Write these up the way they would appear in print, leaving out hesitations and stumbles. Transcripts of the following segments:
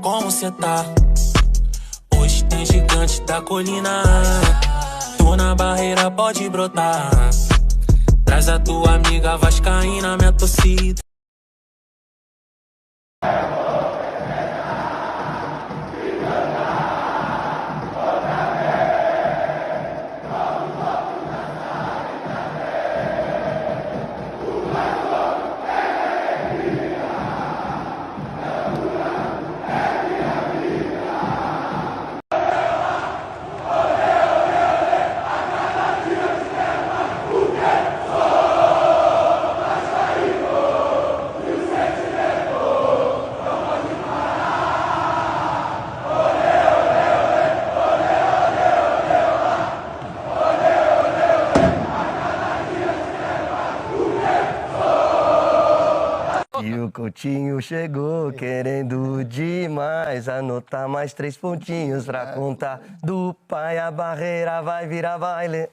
como cê tá? Hoje tem gigante da colina. Tô na barreira, pode brotar. Traz a tua amiga vascaína, minha torcida. E o Coutinho chegou querendo demais, anotar mais 3 pontinhos pra contar. Do pai a barreira vai virar baile.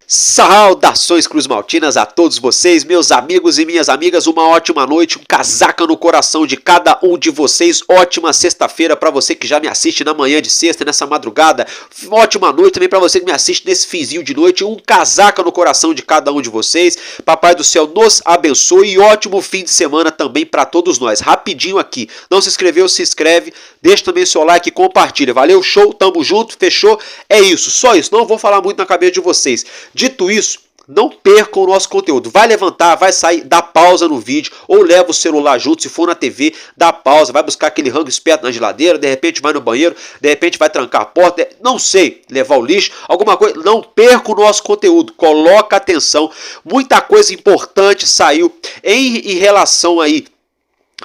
Saudações Cruz Maltinas a todos vocês, meus amigos e minhas amigas, uma ótima noite, um casaca no coração de cada um de vocês, ótima sexta-feira para você que já me assiste na manhã de sexta, nessa madrugada, ótima noite também para você que me assiste nesse finzinho de noite, um casaca no coração de cada um de vocês, Papai do Céu nos abençoe e ótimo fim de semana também para todos nós. Rapidinho aqui, não se inscreveu, se inscreve, deixa também seu like e compartilha, valeu, show, tamo junto, fechou, é isso, só isso, não vou falar muito na cabeça de vocês. Dito isso, não percam o nosso conteúdo. Vai levantar, vai sair, dá pausa no vídeo, ou leva o celular junto, se for na TV, dá pausa, vai buscar aquele rango esperto na geladeira, de repente vai no banheiro, de repente vai trancar a porta, não sei, levar o lixo, alguma coisa. Não perca o nosso conteúdo, coloca atenção. Muita coisa importante saiu em relação aí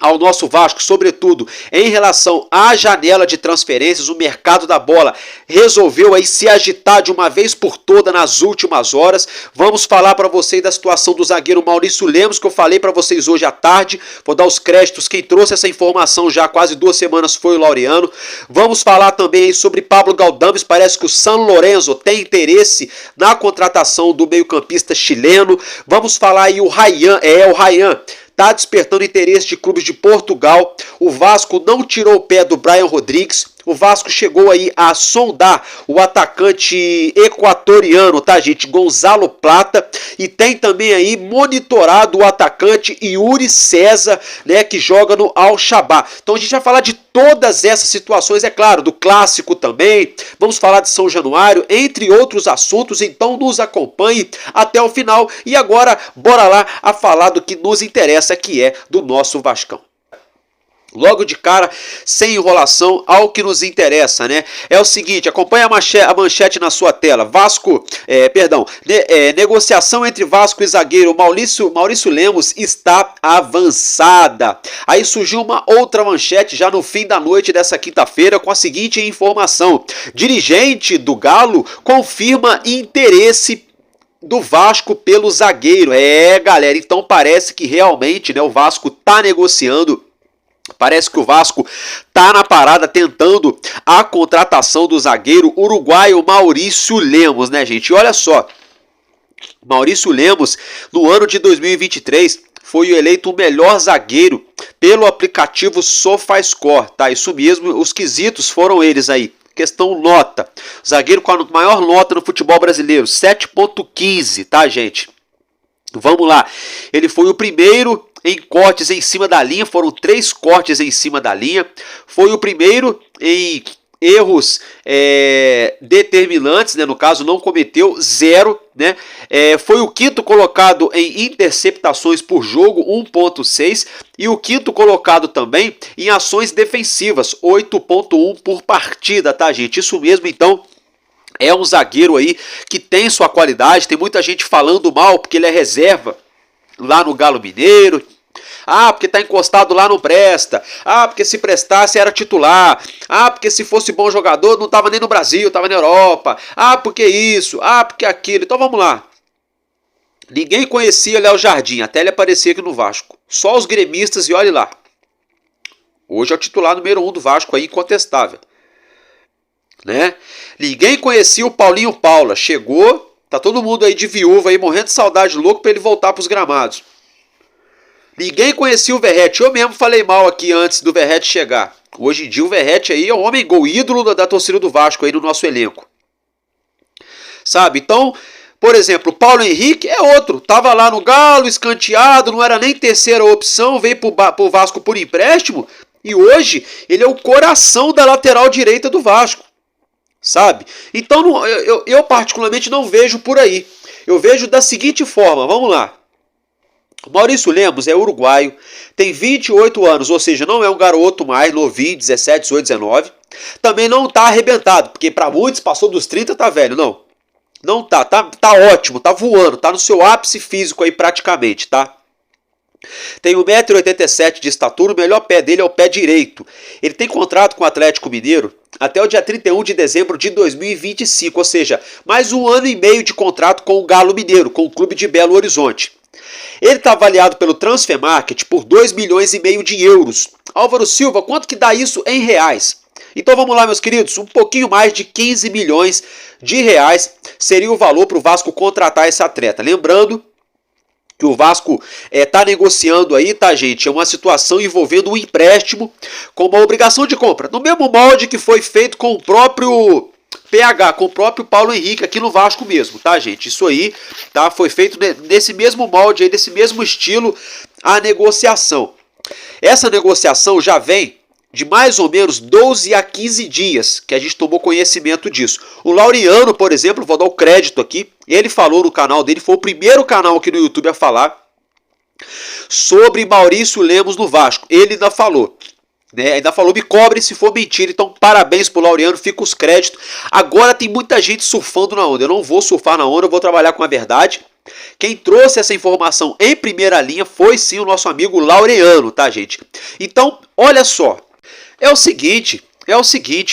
ao nosso Vasco, sobretudo em relação à janela de transferências. O mercado da bola resolveu aí se agitar de uma vez por toda nas últimas horas. Vamos falar para vocês da situação do zagueiro Maurício Lemos, que eu falei para vocês hoje à tarde. Vou dar os créditos, quem trouxe essa informação já há quase 2 semanas foi o Laureano. Vamos falar também aí sobre Pablo Galdames, parece que o San Lorenzo tem interesse na contratação do meio-campista chileno. Vamos falar aí o Ryan está despertando interesse de clubes de Portugal. O Vasco não tirou o pé do Brian Rodrigues. O Vasco chegou aí a sondar o atacante equatoriano, tá, gente? Gonzalo Plata. E tem também aí monitorado o atacante Yuri César, né, que joga no Al-Shabaab. Então a gente vai falar de todas essas situações, é claro, do clássico também. Vamos falar de São Januário, entre outros assuntos. Então nos acompanhe até o final. E agora, bora lá a falar do que nos interessa, que é do nosso Vascão. Logo de cara, sem enrolação, ao que nos interessa, né? É o seguinte, acompanha a manchete na sua tela. Negociação entre Vasco e zagueiro Maurício Lemos está avançada. Aí surgiu uma outra manchete já no fim da noite dessa quinta-feira com a seguinte informação: dirigente do Galo confirma interesse do Vasco pelo zagueiro. Galera, então parece que realmente, né, o Vasco tá negociando. Parece que o Vasco tá na parada tentando a contratação do zagueiro uruguaio Maurício Lemos, né, gente? E olha só, Maurício Lemos, no ano de 2023, foi eleito o melhor zagueiro pelo aplicativo SofaScore, tá? Isso mesmo, os quesitos foram eles aí. Questão nota. Zagueiro com a maior nota no futebol brasileiro, 7.15, tá, gente? Vamos lá. Ele foi o primeiro em cortes em cima da linha, foram 3 cortes em cima da linha. Foi o primeiro em erros determinantes, né? No caso, não cometeu 0, né? Foi o 5º colocado em interceptações por jogo, 1.6, e o 5º colocado também em ações defensivas, 8.1 por partida, tá, gente? Isso mesmo, então. É um zagueiro aí que tem sua qualidade. Tem muita gente falando mal porque ele é reserva lá no Galo Mineiro. Ah, porque tá encostado lá não presta. Ah, porque se prestasse era titular. Ah, porque se fosse bom jogador não tava nem no Brasil, tava na Europa. Ah, porque isso. Ah, porque aquilo. Então vamos lá. Ninguém conhecia Léo Jardim, até ele aparecer aqui no Vasco. Só os gremistas e olhe lá. Hoje é o titular número 1 do Vasco, aí, incontestável. Né? Ninguém conhecia o Paulinho Paula. Chegou, tá todo mundo aí de viúva, aí, morrendo de saudade, louco para ele voltar para os gramados. Ninguém conhecia o Verratti. Eu mesmo falei mal aqui antes do Verratti chegar. Hoje em dia o Verratti aí é um homem gol, ídolo da torcida do Vasco aí no nosso elenco. Sabe? Então, por exemplo, o Paulo Henrique é outro. Tava lá no Galo, escanteado, não era nem terceira opção, veio pro Vasco por empréstimo. E hoje ele é o coração da lateral direita do Vasco. Sabe? Então eu particularmente não vejo por aí. Eu vejo da seguinte forma, vamos lá. O Maurício Lemos é uruguaio, tem 28 anos, ou seja, não é um garoto mais novinho, 17, 18, 19. Também não tá arrebentado, porque para muitos passou dos 30, tá velho, não. Não tá ótimo, tá voando, tá no seu ápice físico aí praticamente, tá? Tem 1,87 m de estatura, o melhor pé dele é o pé direito. Ele tem contrato com o Atlético Mineiro até o dia 31 de dezembro de 2025, ou seja, mais 1 ano e meio de contrato com o Galo Mineiro, com o clube de Belo Horizonte. Ele está avaliado pelo Transfer Market por 2,5 milhões de euros. Álvaro Silva, quanto que dá isso em reais? Então vamos lá, meus queridos, um pouquinho mais de 15 milhões de reais seria o valor para o Vasco contratar esse atleta. Lembrando que o Vasco está negociando aí, tá, gente? É uma situação envolvendo um empréstimo com uma obrigação de compra. No mesmo molde que foi feito com o próprio PH, com o próprio Paulo Henrique aqui no Vasco mesmo, tá, gente? Isso aí, tá? Foi feito nesse mesmo molde aí, nesse mesmo estilo, a negociação. Essa negociação já vem de mais ou menos 12 a 15 dias que a gente tomou conhecimento disso. O Laureano, por exemplo, vou dar o crédito aqui, ele falou no canal dele, foi o primeiro canal aqui no YouTube a falar sobre Maurício Lemos no Vasco. Ele ainda falou, né? Ainda falou, me cobre se for mentira. Então parabéns pro Laureano, fica os créditos. Agora tem muita gente surfando na onda. Eu não vou surfar na onda, eu vou trabalhar com a verdade. Quem trouxe essa informação em primeira linha foi sim o nosso amigo Laureano, tá, gente? Então, olha só. É o seguinte,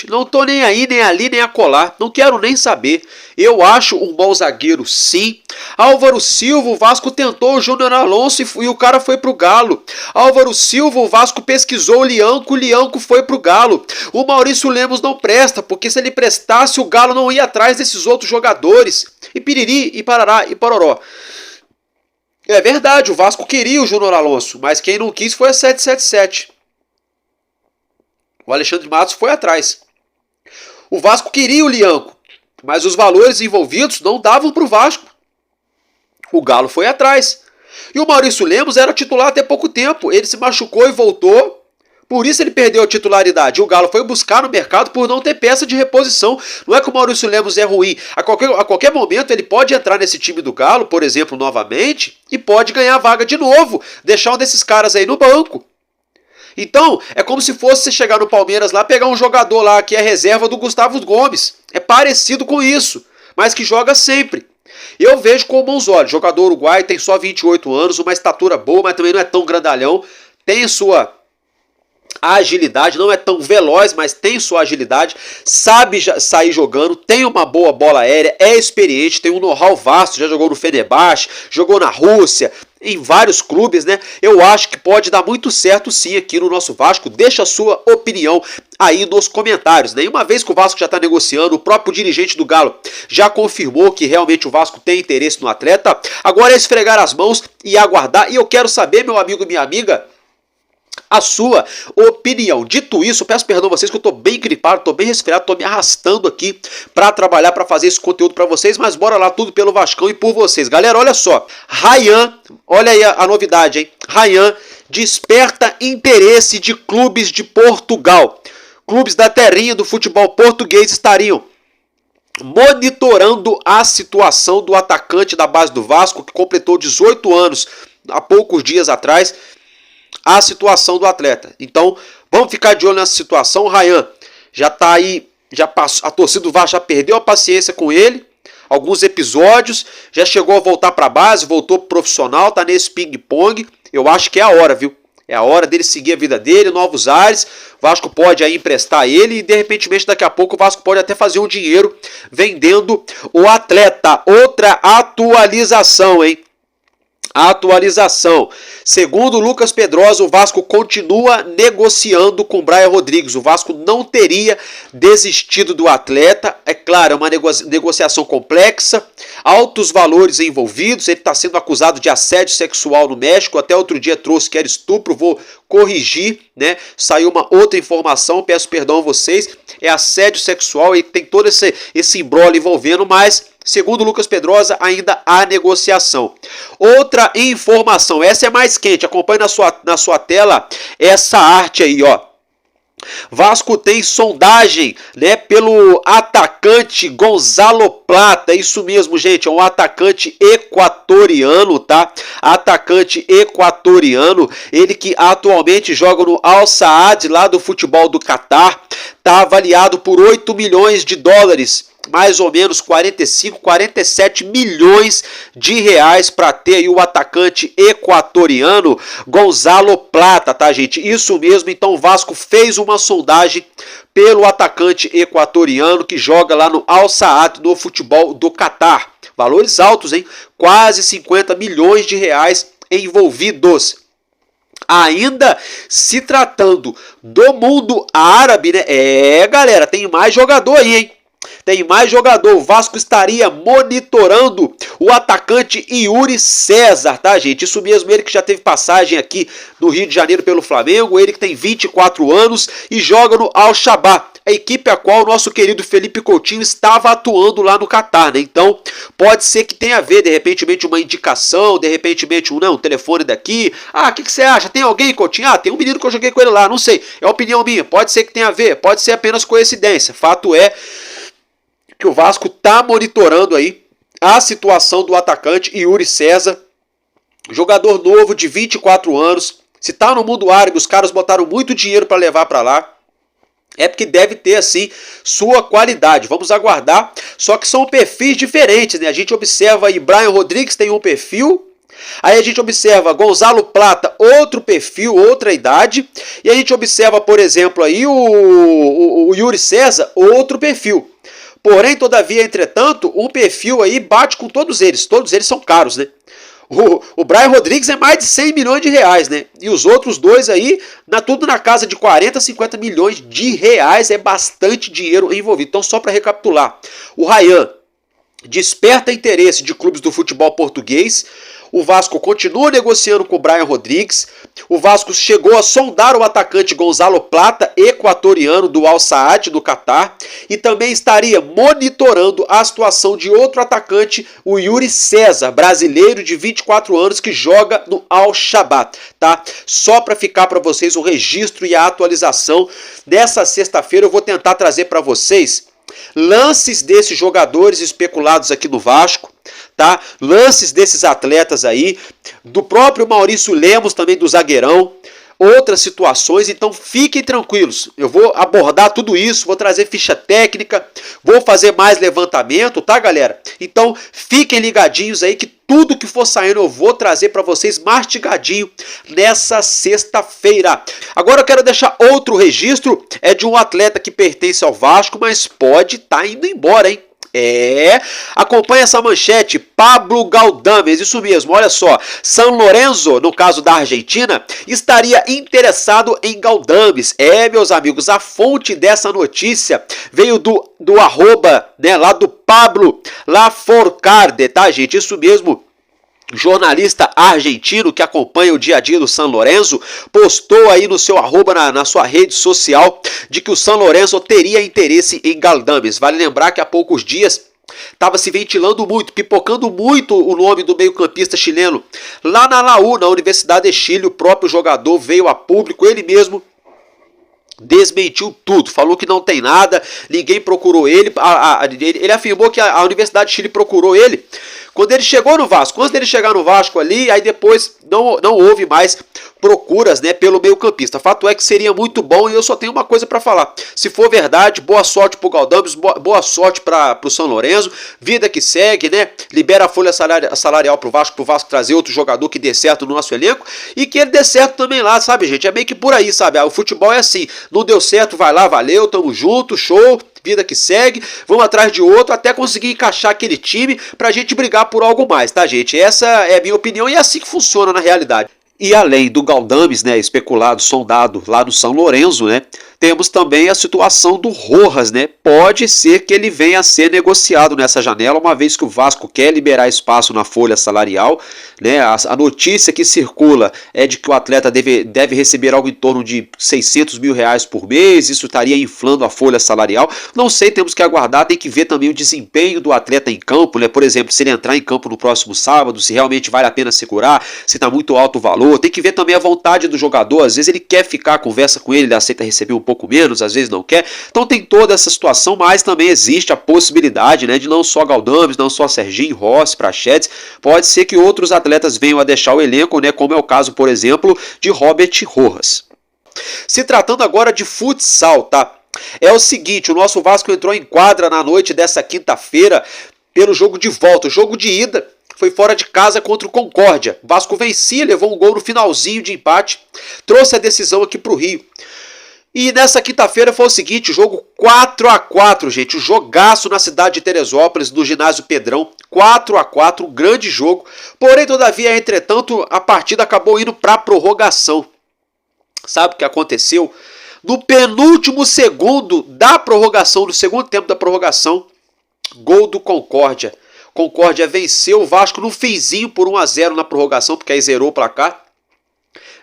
não tô nem aí, nem ali, nem acolá, não quero nem saber. Eu acho um bom zagueiro, sim. Álvaro Silva, o Vasco tentou o Júnior Alonso e o cara foi pro Galo. Álvaro Silva, o Vasco pesquisou o Lianco foi pro Galo. O Maurício Lemos não presta, porque se ele prestasse, o Galo não ia atrás desses outros jogadores. E piriri, e parará, e pororó. É verdade, o Vasco queria o Júnior Alonso, mas quem não quis foi a 777. O Alexandre Matos foi atrás. O Vasco queria o Lianco, mas os valores envolvidos não davam para o Vasco. O Galo foi atrás. E o Maurício Lemos era titular até pouco tempo. Ele se machucou e voltou. Por isso ele perdeu a titularidade. O Galo foi buscar no mercado por não ter peça de reposição. Não é que o Maurício Lemos é ruim. A qualquer momento ele pode entrar nesse time do Galo, por exemplo, novamente, e pode ganhar a vaga de novo. Deixar um desses caras aí no banco. Então, é como se fosse você chegar no Palmeiras lá, pegar um jogador lá que é reserva do Gustavo Gomes. É parecido com isso, mas que joga sempre. Eu vejo com bons olhos. Jogador uruguaio, tem só 28 anos, uma estatura boa, mas também não é tão grandalhão. Tem sua agilidade, não é tão veloz, mas tem sua agilidade. Sabe sair jogando, tem uma boa bola aérea, é experiente, tem um know-how vasto, já jogou no Fenerbahçe, jogou na Rússia, em vários clubes, né? Eu acho que pode dar muito certo sim aqui no nosso Vasco. Deixa a sua opinião aí nos comentários, né? E uma vez que o Vasco já está negociando, o próprio dirigente do Galo já confirmou que realmente o Vasco tem interesse no atleta. Agora é esfregar as mãos e aguardar. E eu quero saber, meu amigo e minha amiga, a sua opinião. Dito isso, peço perdão a vocês que eu tô bem gripado, tô bem resfriado, tô me arrastando aqui para trabalhar, para fazer esse conteúdo para vocês, mas bora lá, tudo pelo Vascão e por vocês. Galera, olha só, Rayan, olha aí a novidade, hein? Rayan desperta interesse de clubes de Portugal. Clubes da terrinha do futebol português estariam monitorando a situação do atacante da base do Vasco, que completou 18 anos há poucos dias atrás, a situação do atleta. Então, vamos ficar de olho nessa situação. O Rayan já tá aí, já passou, a torcida do Vasco já perdeu a paciência com ele. Alguns episódios, já chegou a voltar para a base, voltou pro profissional, tá nesse ping-pong. Eu acho que é a hora, viu? É a hora dele seguir a vida dele, novos ares. O Vasco pode aí emprestar ele e, de repente, daqui a pouco, o Vasco pode até fazer um dinheiro vendendo o atleta. Outra atualização, hein? Atualização. Segundo Lucas Pedrosa, o Vasco continua negociando com Brian Rodrigues. O Vasco não teria desistido do atleta. É claro, é uma negociação complexa, altos valores envolvidos. Ele está sendo acusado de assédio sexual no México. Até outro dia trouxe que era estupro. Vou corrigir, né? Saiu uma outra informação, peço perdão a vocês. É assédio sexual e tem todo esse imbróglio envolvendo, mas segundo Lucas Pedrosa, ainda há negociação. Outra informação, essa é mais quente, acompanhe na sua tela essa arte aí, ó. Vasco tem sondagem, né, pelo atacante Gonzalo Plata, isso mesmo, gente, é um atacante equatoriano, tá? Atacante equatoriano, ele que atualmente joga no Al Saad, lá do futebol do Catar, tá avaliado por 8 milhões de dólares. Mais ou menos 45, 47 milhões de reais para ter aí o atacante equatoriano Gonzalo Plata, tá, gente? Isso mesmo, então o Vasco fez uma sondagem pelo atacante equatoriano que joga lá no Al Saad no futebol do Catar. Valores altos, hein? Quase 50 milhões de reais envolvidos. Ainda se tratando do mundo árabe, né? Galera, tem mais jogador aí, hein? Tem mais jogador, o Vasco estaria monitorando o atacante Yuri César, tá, gente? Isso mesmo, ele que já teve passagem aqui no Rio de Janeiro pelo Flamengo, ele que tem 24 anos e joga no Al-Shabaab, a equipe a qual o nosso querido Felipe Coutinho estava atuando lá no Catar, né? Então, pode ser que tenha a ver, de repente, uma indicação, de repente, um telefone daqui. Ah, o que você acha? Tem alguém, Coutinho? Ah, tem um menino que eu joguei com ele lá, não sei. É opinião minha, pode ser que tenha a ver, pode ser apenas coincidência. Fato é que o Vasco está monitorando aí a situação do atacante Yuri César, jogador novo de 24 anos. Se está no mundo árabe, os caras botaram muito dinheiro para levar para lá, é porque deve ter, assim, sua qualidade. Vamos aguardar, só que são perfis diferentes, né? A gente observa aí, Brian Rodrigues tem um perfil, aí a gente observa Gonzalo Plata, outro perfil, outra idade, e a gente observa, por exemplo, aí o Yuri César, outro perfil. Porém, todavia, entretanto, um perfil aí bate com todos eles são caros, né? O Brian Rodrigues é mais de 100 milhões de reais, né? E os outros dois aí, tudo na casa de 40, 50 milhões de reais, é bastante dinheiro envolvido. Então, só para recapitular, o Ryan desperta interesse de clubes do futebol português, o Vasco continua negociando com o Brian Rodrigues, o Vasco chegou a sondar o atacante Gonzalo Plata, equatoriano do Al Saad, do Catar, e também estaria monitorando a situação de outro atacante, o Yuri César, brasileiro de 24 anos, que joga no Al-Shabaab, tá? Só para ficar para vocês o registro e a atualização dessa sexta-feira, eu vou tentar trazer para vocês lances desses jogadores especulados aqui no Vasco, tá? Lances desses atletas aí, do próprio Maurício Lemos, também do zagueirão, outras situações, então fiquem tranquilos, eu vou abordar tudo isso, vou trazer ficha técnica, vou fazer mais levantamento, tá, galera? Então fiquem ligadinhos aí que tudo que for saindo eu vou trazer para vocês mastigadinho nessa sexta-feira. Agora eu quero deixar outro registro, é de um atleta que pertence ao Vasco, mas pode estar indo embora, hein? Acompanha essa manchete, Pablo Galdames, isso mesmo, olha só, San Lorenzo, no caso da Argentina, estaria interessado em Galdames. Meus amigos, a fonte dessa notícia veio do arroba, né, lá do Pablo Laforcade, tá, gente, isso mesmo. Jornalista argentino que acompanha o dia a dia do San Lorenzo postou aí no seu arroba na sua rede social de que o San Lorenzo teria interesse em Galdames. Vale lembrar que há poucos dias estava se ventilando muito, pipocando muito o nome do meio-campista chileno. Lá na Laú, na Universidade de Chile, o próprio jogador veio a público, ele mesmo desmentiu tudo, falou que não tem nada, ninguém procurou ele, ele afirmou que a Universidade de Chile procurou ele quando ele chegou no Vasco. Antes dele chegar no Vasco ali, aí depois não houve mais procuras, né, pelo meio-campista. Fato é que seria muito bom e eu só tenho uma coisa para falar. Se for verdade, boa sorte pro Galdames, boa sorte pro São Lourenço, vida que segue, né? Libera a folha salarial pro Vasco trazer outro jogador que dê certo no nosso elenco e que ele dê certo também lá, sabe, gente? É meio que por aí, sabe? O futebol é assim, não deu certo, vai lá, valeu, tamo junto, show. vida que segue, vamos atrás de outro até conseguir encaixar aquele time pra gente brigar por algo mais, tá, gente? Essa é a minha opinião e é assim que funciona na realidade. E além do Galdames, né, especulado, sondado lá no São Lourenço, né, temos também a situação do Rojas, né? Pode ser que ele venha a ser negociado nessa janela, uma vez que o Vasco quer liberar espaço na folha salarial, né? A notícia que circula é de que o atleta deve receber algo em torno de 600 mil reais por mês, isso estaria inflando a folha salarial. Não sei, temos que aguardar, tem que ver também o desempenho do atleta em campo, né? Por exemplo, se ele entrar em campo no próximo sábado, se realmente vale a pena segurar, se está muito alto o valor. Tem que ver também a vontade do jogador, às vezes ele quer ficar, conversa com ele aceita receber um pouco menos, às vezes não quer. Então tem toda essa situação, mas também existe a possibilidade, né, de não só Galdames, não só Serginho, Rossi, Prachedes, pode ser que outros atletas venham a deixar o elenco, né, como é o caso, por exemplo, de Robert Rojas. Se tratando agora de futsal, tá? É o seguinte, o nosso Vasco entrou em quadra na noite dessa quinta-feira pelo jogo de volta. O jogo de ida foi fora de casa contra o Concórdia. O Vasco vencia, levou um gol no finalzinho de empate, trouxe a decisão aqui para o Rio. E nessa quinta-feira foi o seguinte, jogo 4-4, gente, um jogaço na cidade de Teresópolis, no ginásio Pedrão, 4-4, um grande jogo. Porém, todavia, entretanto, a partida acabou indo para a prorrogação. Sabe o que aconteceu? No penúltimo segundo da prorrogação, no segundo tempo da prorrogação, gol do Concórdia. Concórdia venceu o Vasco no finzinho por 1-0 na prorrogação, porque aí zerou o placar.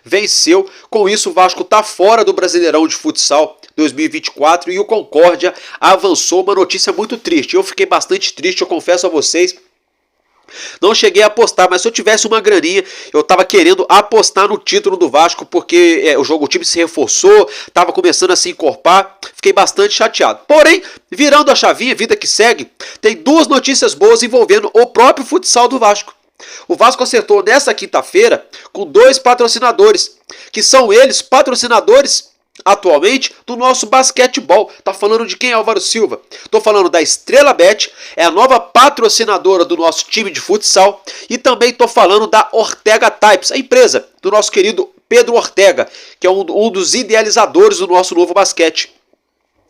Venceu, com isso o Vasco está fora do Brasileirão de Futsal 2024 e o Concórdia avançou, uma notícia muito triste. Eu fiquei bastante triste, eu confesso a vocês. Não cheguei a apostar, mas se eu tivesse uma graninha, eu estava querendo apostar no título do Vasco, porque o time se reforçou, estava começando a se encorpar, fiquei bastante chateado. Porém, virando a chavinha, vida que segue, tem duas notícias boas envolvendo o próprio futsal do Vasco. O Vasco acertou nessa quinta-feira com 2 patrocinadores, que são eles patrocinadores atualmente do nosso basquetebol. Tá falando de quem, Álvaro Silva? Tô falando da Estrela Bet, é a nova patrocinadora do nosso time de futsal, e também tô falando da Ortega Types, a empresa do nosso querido Pedro Ortega, que é um dos idealizadores do nosso novo basquete.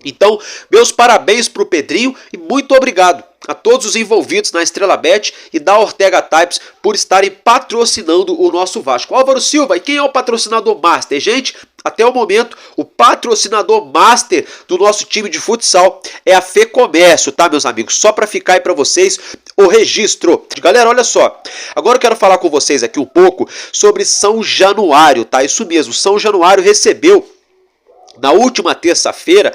Então, meus parabéns para o Pedrinho e muito obrigado a todos os envolvidos na Estrela Bet e da Ortega Types por estarem patrocinando o nosso Vasco. Álvaro Silva, e quem é o patrocinador master? Gente, até o momento, o patrocinador master do nosso time de futsal é a Fê Comércio, tá, meus amigos? Só para ficar aí para vocês o registro. Galera, olha só, agora eu quero falar com vocês aqui um pouco sobre São Januário, tá? Isso mesmo, São Januário recebeu na última terça-feira,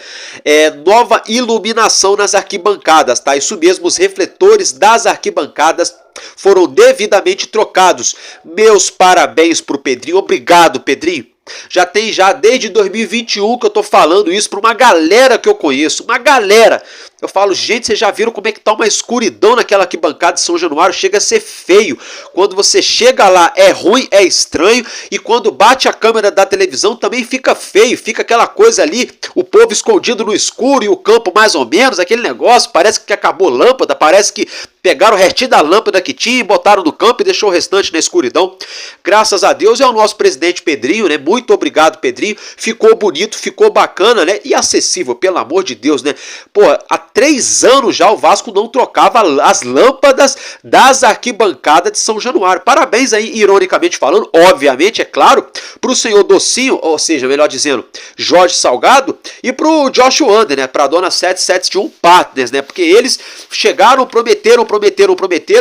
nova iluminação nas arquibancadas, tá? Isso mesmo, os refletores das arquibancadas foram devidamente trocados. Meus parabéns pro Pedrinho, obrigado, Pedrinho. Já tem desde 2021 que eu tô falando isso para uma galera que eu conheço, uma galera. Eu falo, gente, vocês já viram como é que tá uma escuridão naquela arquibancada de São Januário? Chega a ser feio. Quando você chega lá é ruim, é estranho, e quando bate a câmera da televisão também fica feio, fica aquela coisa ali, o povo escondido no escuro e o campo mais ou menos, aquele negócio, parece que acabou lâmpada, parece que pegaram o restinho da lâmpada que tinha e botaram no campo e deixou o restante na escuridão. Graças a Deus é o nosso presidente Pedrinho, né? Muito obrigado, Pedrinho. Ficou bonito, ficou bacana, né? E acessível, pelo amor de Deus, né? Pô, há 3 anos já o Vasco não trocava as lâmpadas das arquibancadas de São Januário. Parabéns aí, ironicamente falando, obviamente, é claro, pro senhor Docinho, ou seja, melhor dizendo, Jorge Salgado, e pro Josh Wander, né? Pra dona 7771 Partners, né? Porque eles chegaram, prometeram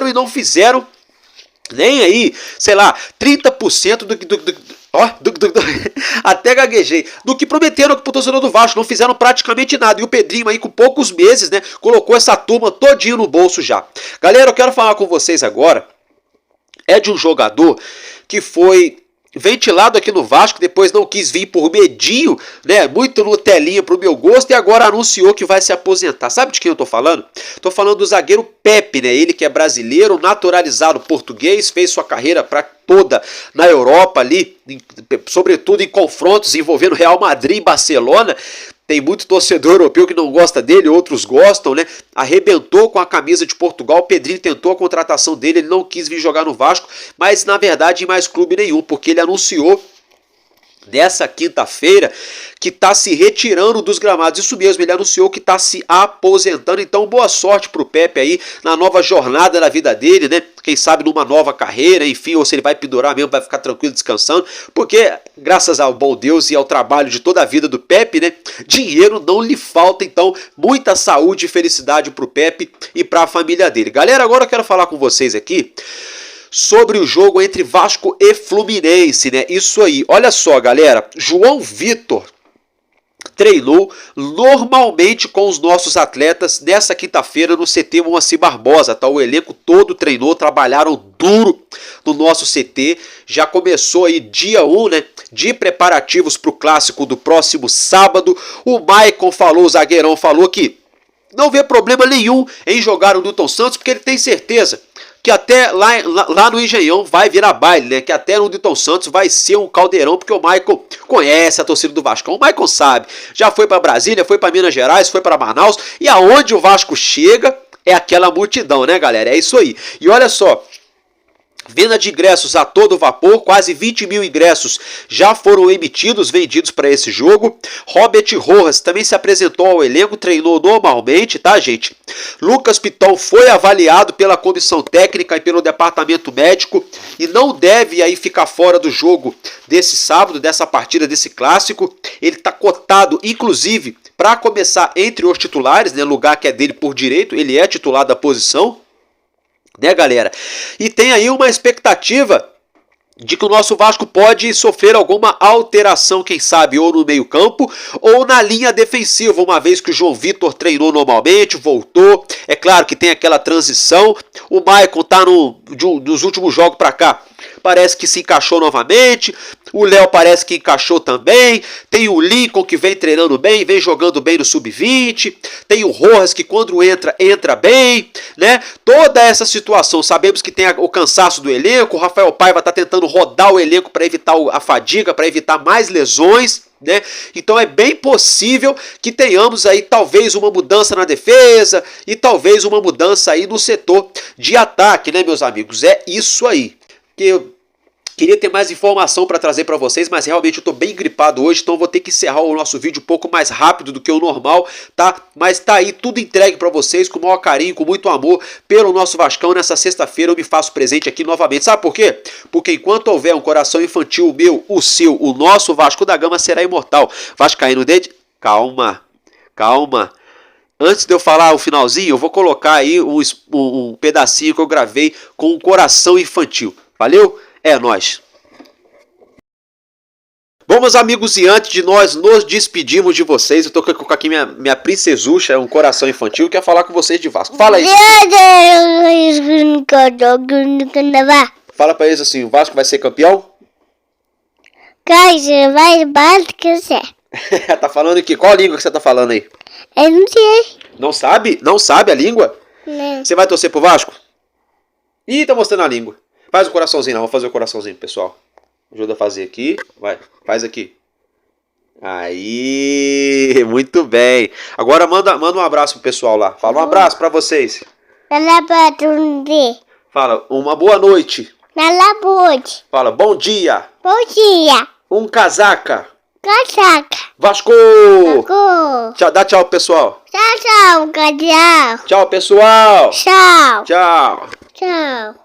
e não fizeram nem aí, sei lá, 30% até gaguejei, do que prometeram pro torcedor do Vasco, não fizeram praticamente nada, e o Pedrinho aí com poucos meses, né, colocou essa turma todinho no bolso já. Galera, eu quero falar com vocês agora, de um jogador que foi ventilado aqui no Vasco, depois não quis vir por medinho, né, muito Nutelinha pro meu gosto, e agora anunciou que vai se aposentar. Sabe de quem eu tô falando? Tô falando do zagueiro Pepe, né, ele que é brasileiro, naturalizado português, fez sua carreira toda na Europa ali, sobretudo em confrontos envolvendo Real Madrid e Barcelona. Tem muito torcedor europeu que não gosta dele, outros gostam, né? Arrebentou com a camisa de Portugal. O Pedrinho tentou a contratação dele, ele não quis vir jogar no Vasco, mas na verdade em mais clube nenhum, porque ele anunciou dessa quinta-feira, que está se retirando dos gramados. Isso mesmo, ele anunciou que está se aposentando. Então, boa sorte pro Pepe aí na nova jornada na vida dele, né? Quem sabe numa nova carreira, enfim, ou se ele vai pendurar mesmo, vai ficar tranquilo descansando, porque graças ao bom Deus e ao trabalho de toda a vida do Pepe, né? Dinheiro não lhe falta, então muita saúde e felicidade pro Pepe e pra família dele. Galera, agora eu quero falar com vocês aqui sobre o jogo entre Vasco e Fluminense, né? Isso aí, olha só, galera, João Vitor treinou normalmente com os nossos atletas nessa quinta-feira no CT Moacir Barbosa, tá? O elenco todo treinou, trabalharam duro no nosso CT, já começou aí dia 1, né, de preparativos para o clássico do próximo sábado. O Maicon falou, o zagueirão falou que não vê problema nenhum em jogar o Newton Santos, porque ele tem certeza que até lá no Engenhão vai virar baile, né? Que até no Newton Santos vai ser um caldeirão, porque o Maicon conhece a torcida do Vasco. O Maicon sabe, já foi para Brasília, foi para Minas Gerais, foi para Manaus, e aonde o Vasco chega é aquela multidão, né, galera? É isso aí. E olha só, venda de ingressos a todo vapor, quase 20 mil ingressos já foram emitidos, vendidos para esse jogo. Robert Rojas também se apresentou ao elenco, treinou normalmente, tá, gente? Lucas Piton foi avaliado pela comissão técnica e pelo departamento médico e não deve aí ficar fora do jogo desse sábado, dessa partida, desse clássico. Ele está cotado, inclusive, para começar entre os titulares, né, lugar que é dele por direito, ele é titular da posição, né, galera? E tem aí uma expectativa de que o nosso Vasco pode sofrer alguma alteração, quem sabe, ou no meio-campo ou na linha defensiva, uma vez que o João Vitor treinou normalmente, voltou. É claro que tem aquela transição. O Maicon tá nos últimos jogos para cá, parece que se encaixou novamente. O Léo parece que encaixou também. Tem o Lincoln que vem treinando bem, vem jogando bem no sub-20. Tem o Rojas que quando entra bem, né? Toda essa situação, sabemos que tem o cansaço do elenco. O Rafael Paiva está tentando rodar o elenco para evitar a fadiga, para evitar mais lesões, né? Então é bem possível que tenhamos aí talvez uma mudança na defesa e talvez uma mudança aí no setor de ataque, né, meus amigos? É isso aí. Eu queria ter mais informação para trazer para vocês, mas realmente eu estou bem gripado hoje, então vou ter que encerrar o nosso vídeo um pouco mais rápido do que o normal, tá? Mas tá aí tudo entregue para vocês com o maior carinho, com muito amor pelo nosso Vascão. Nessa sexta-feira eu me faço presente aqui novamente. Sabe por quê? Porque enquanto houver um coração infantil, o meu, o seu, o nosso Vasco da Gama será imortal. Vascaíno dele? Calma, calma. Antes de eu falar o finalzinho, eu vou colocar aí um pedacinho que eu gravei com um coração infantil. Valeu? É nóis. Bom, meus amigos, e antes de nós nos despedirmos de vocês, eu tô com aqui minha princesucha, um coração infantil, quer falar com vocês de Vasco. Fala aí. Fala pra eles assim, o Vasco vai ser campeão? Tá falando aqui, qual a língua que você tá falando aí? Eu não sei. Não sabe? Não sabe a língua? Não. Você vai torcer pro Vasco? Ih, tá mostrando a língua. Faz o coraçãozinho, não. Vamos fazer o coraçãozinho, pessoal. Ajuda a fazer aqui. Vai, faz aqui. Aí, muito bem. Agora manda um abraço pro pessoal lá. Fala um abraço pra vocês. Fala, uma boa noite. Fala, bom dia. Bom dia. Um casaca. Casaca. Vasco. Tchau, dá tchau, pessoal. Tchau, tchau, Tchau, pessoal. Tchau. Tchau. Tchau.